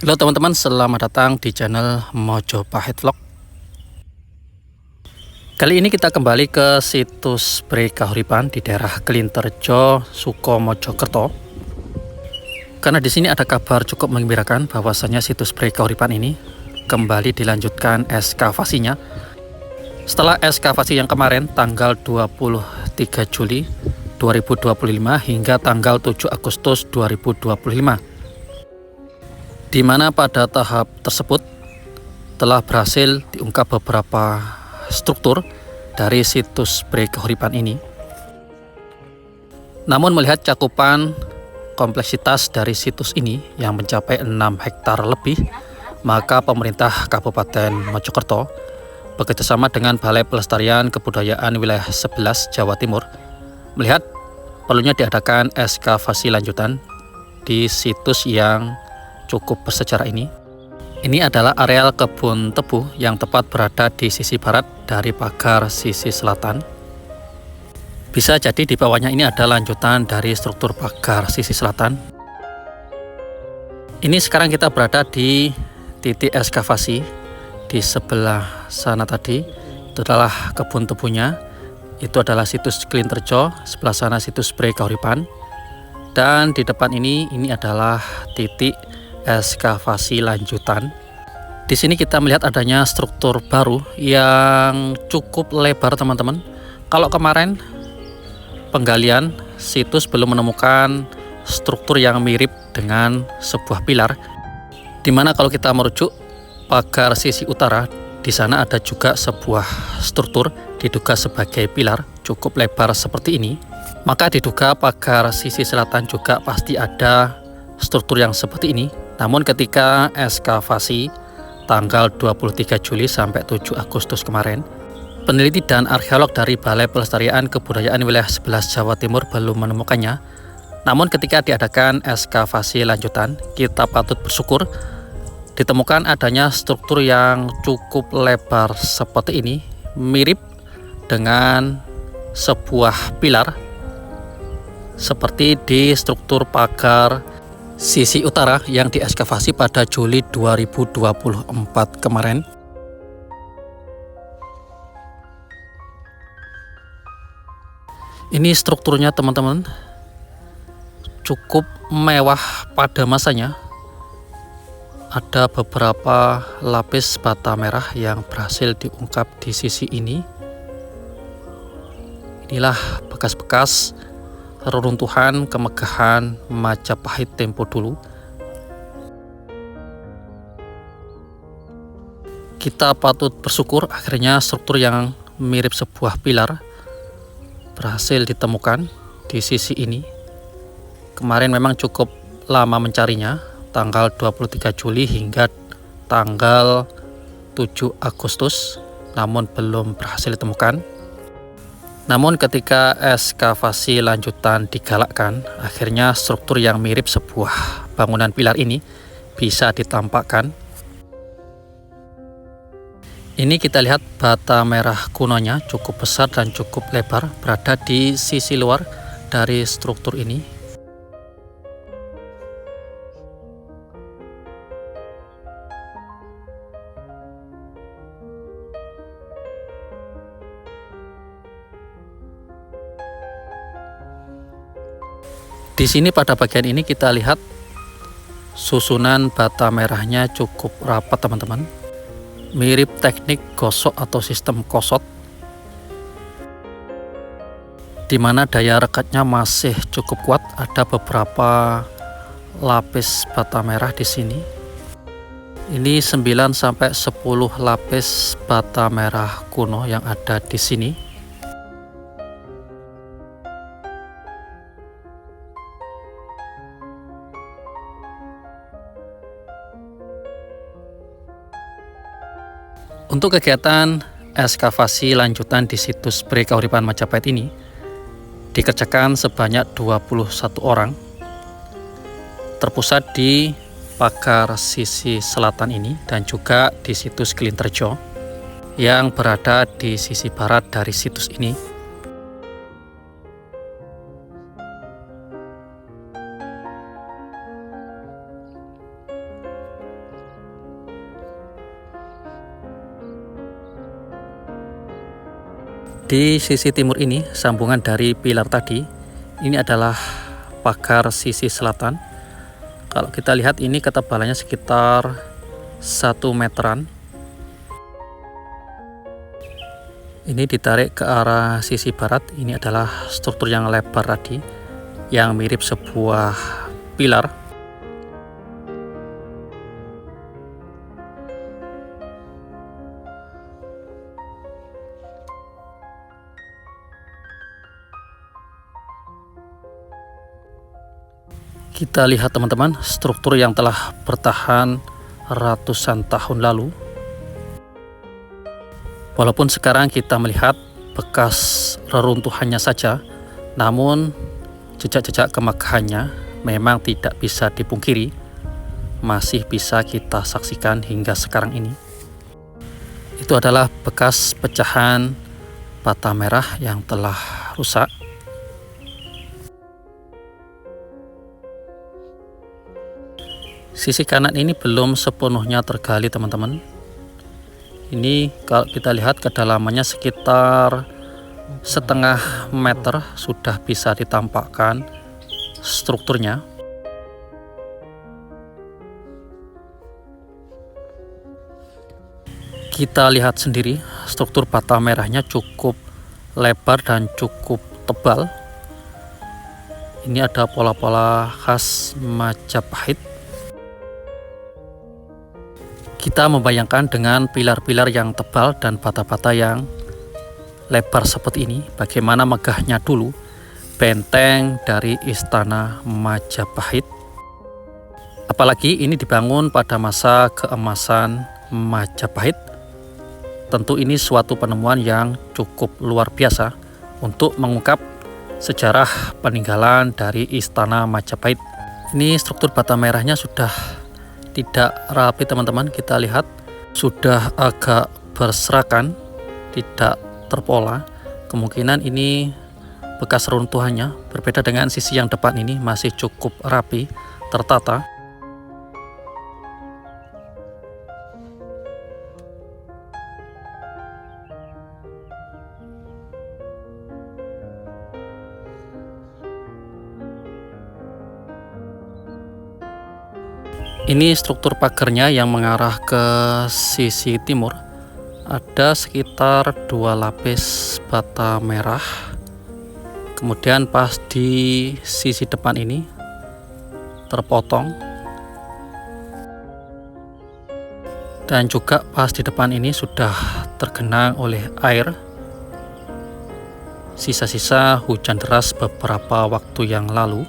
Halo teman-teman, selamat datang di channel Mojopahit Vlog. Kali ini kita kembali ke situs Bray Kahuripan di daerah Klinterjo, Sukomojokerto. Karena di sini ada kabar cukup menggembirakan bahwasanya situs Bray Kahuripan ini kembali dilanjutkan ekskavasinya. Setelah ekskavasi yang kemarin tanggal 23 Juli 2025 hingga tanggal 7 Agustus 2025. Di mana pada tahap tersebut telah berhasil diungkap beberapa struktur dari situs Bray Kahuripan ini. Namun melihat cakupan kompleksitas dari situs ini yang mencapai 6 hektar lebih, maka pemerintah Kabupaten Mojokerto bekerjasama dengan Balai Pelestarian Kebudayaan Wilayah 11 Jawa Timur melihat perlunya diadakan ekskavasi lanjutan di situs yang cukup bersejarah ini. Ini adalah areal kebun tebu yang tepat berada di sisi barat dari pagar sisi selatan. Bisa jadi di bawahnya ini ada lanjutan dari struktur pagar sisi selatan. Ini sekarang kita berada di titik ekskavasi di sebelah sana tadi. Itu adalah kebun tebunya. Itu adalah situs Klinterjo, sebelah sana situs Bray Kahuripan. Dan di depan ini adalah titik ekskavasi lanjutan. Di sini kita melihat adanya struktur baru yang cukup lebar, teman-teman. Kalau kemarin penggalian situs belum menemukan struktur yang mirip dengan sebuah pilar, dimana kalau kita merujuk pagar sisi utara, di sana ada juga sebuah struktur diduga sebagai pilar cukup lebar seperti ini. Maka diduga pagar sisi selatan juga pasti ada struktur yang seperti ini. Namun ketika ekskavasi tanggal 23 Juli sampai 7 Agustus kemarin, peneliti dan arkeolog dari Balai Pelestarian Kebudayaan Wilayah 11 Jawa Timur belum menemukannya. Namun ketika diadakan ekskavasi lanjutan, kita patut bersyukur ditemukan adanya struktur yang cukup lebar seperti ini, mirip dengan sebuah pilar seperti di struktur pagar sisi utara yang diekskavasi pada Juli 2024 kemarin. Ini strukturnya, teman-teman, cukup mewah pada masanya. Ada beberapa lapis bata merah yang berhasil diungkap di sisi ini. Inilah bekas-bekas reruntuhan kemegahan Majapahit tempo dulu. Kita patut bersyukur akhirnya struktur yang mirip sebuah pilar berhasil ditemukan di sisi ini. Kemarin memang cukup lama mencarinya, tanggal 23 Juli hingga tanggal 7 Agustus, namun belum berhasil ditemukan. Namun ketika ekskavasi lanjutan digalakkan, akhirnya struktur yang mirip sebuah bangunan pilar ini bisa ditampakkan. Ini kita lihat bata merah kunonya cukup besar dan cukup lebar berada di sisi luar dari struktur ini. Di sini pada bagian ini kita lihat susunan bata merahnya cukup rapat, teman-teman. Mirip teknik gosok atau sistem kosot, di mana daya rekatnya masih cukup kuat. Ada beberapa lapis bata merah di sini. Ini 9 sampai 10 lapis bata merah kuno yang ada di sini. Untuk kegiatan ekskavasi lanjutan di situs Pre Kauripan Majapahit ini dikerjakan sebanyak 21 orang, terpusat di pagar sisi selatan ini dan juga di situs Klinterjo yang berada di sisi barat dari situs ini. Di sisi timur ini, sambungan dari pilar tadi, ini adalah pagar sisi selatan. Kalau kita lihat ini ketebalannya sekitar 1 meteran. Ini ditarik ke arah sisi barat, ini adalah struktur yang lebar tadi, yang mirip sebuah pilar. Kita lihat teman-teman, struktur yang telah bertahan ratusan tahun lalu. Walaupun sekarang kita melihat bekas reruntuhannya saja, namun jejak-jejak kemegahannya memang tidak bisa dipungkiri, masih bisa kita saksikan hingga sekarang ini. Itu adalah bekas pecahan bata merah yang telah rusak. Sisi kanan ini belum sepenuhnya tergali teman-teman. Ini kalau kita lihat kedalamannya sekitar 0,5 meter, sudah bisa ditampakkan strukturnya. Kita lihat sendiri struktur bata merahnya cukup lebar dan cukup tebal. Ini ada pola-pola khas Majapahit. Kita membayangkan dengan pilar-pilar yang tebal dan bata-bata yang lebar seperti ini, bagaimana megahnya dulu benteng dari Istana Majapahit. Apalagi ini dibangun pada masa keemasan Majapahit. Tentu ini suatu penemuan yang cukup luar biasa untuk mengungkap sejarah peninggalan dari Istana Majapahit. Ini struktur bata merahnya sudah tidak rapi teman-teman, kita lihat sudah agak berserakan, tidak terpola. Kemungkinan ini bekas runtuhannya, berbeda dengan sisi yang depan ini masih cukup rapi, tertata. Ini struktur pagarnya yang mengarah ke sisi timur. Ada sekitar 2 lapis bata merah. Kemudian pas di sisi depan ini terpotong. Dan juga pas di depan ini sudah tergenang oleh air. Sisa-sisa hujan deras beberapa waktu yang lalu.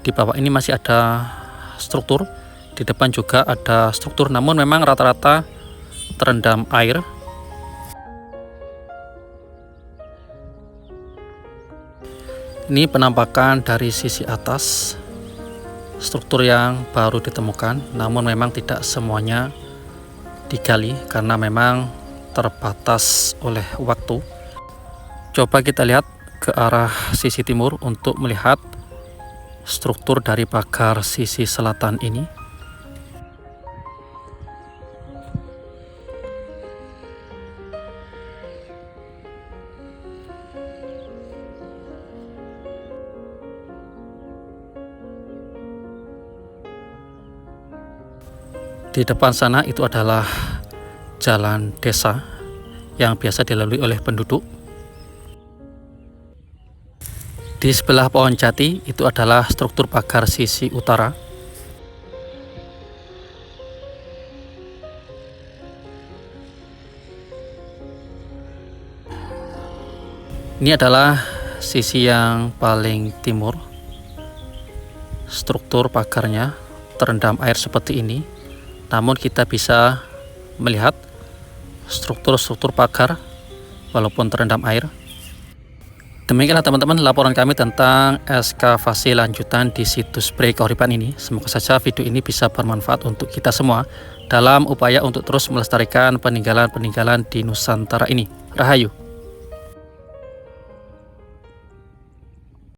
Di bawah ini masih ada struktur, di depan juga ada struktur, namun memang rata-rata terendam air. Ini penampakan dari sisi atas struktur yang baru ditemukan, namun memang tidak semuanya digali karena memang terbatas oleh waktu. Coba kita lihat ke arah sisi timur untuk melihat struktur dari pagar sisi selatan ini. Di depan sana itu adalah jalan desa yang biasa dilalui oleh penduduk. Di sebelah pohon jati itu adalah struktur pagar sisi utara. Ini adalah sisi yang paling timur. Struktur pagarnya terendam air seperti ini, namun kita bisa melihat struktur-struktur pagar walaupun terendam air. Demikianlah teman-teman laporan kami tentang ekskavasi lanjutan di situs Prai Kahuripan ini. Semoga saja video ini bisa bermanfaat untuk kita semua dalam upaya untuk terus melestarikan peninggalan-peninggalan di Nusantara ini. Rahayu.